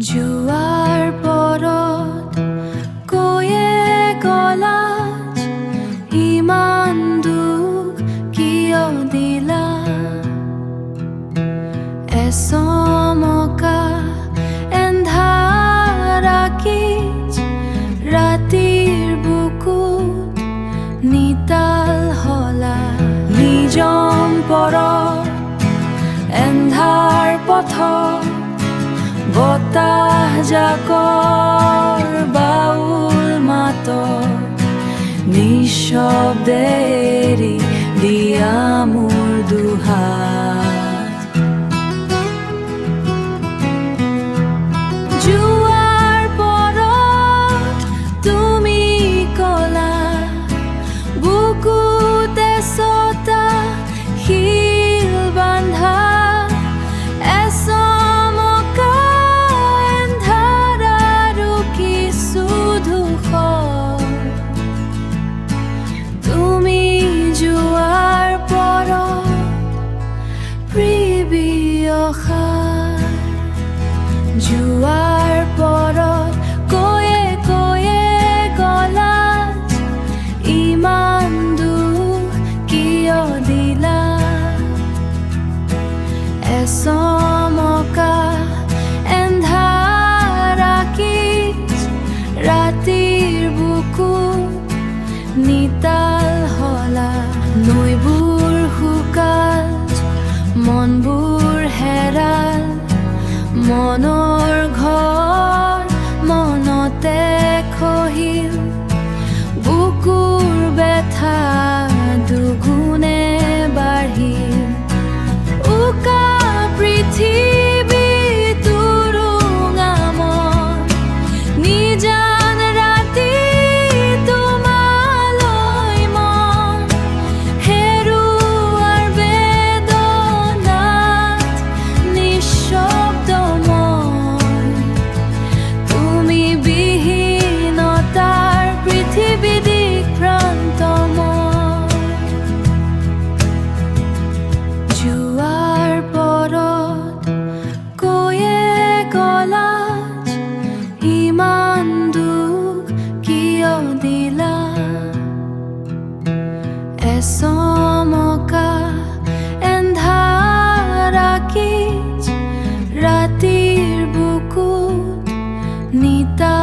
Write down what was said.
যোৱাৰ পৰত কৈয়ে গলা ইমান দুখ কিয় দিলা এচমকা এন্ধাৰ আকিজ ৰাতিৰ বুকুত নিতাল হলা নিজম পৰত এন্ধাৰ পথত বতাহ জাকৰ বাউল মাতত নিঃশব্দে এৰি দিয়া মোৰ দুহাত যোৱাৰ পৰত তুমি কলা বুকুতে ছটা শিল বান্ধা যোৱাৰ পৰত কৈয়ে কৈয়ে গলা ইমান দুখ কিয় দিলা এচমকা এন্ধাৰ আকিজ ৰাতিৰ বুকুত নিতাল হলা নৈবোৰ শুকাল মনবোৰ হেৰাল মনৰ ঘৰ মনতে খহিল বুকুৰ বেথা দুগুণে বাঢ়িল উকা পৃথিৱী তুৰুঙা মন নিজান ৰাতি তোমালৈ মন হেৰুৱাৰ বেদনাত নিঃশব্দ তুমি বিহীনতাৰ পৃথিৱী দিক্ৰান্ত যোৱাৰ পৰত কৈয়ে গলা ইমান দুখ কিয় দিলা এচমকা এন্ধাৰ আকিজ ৰাতিৰ বুকুত নিতা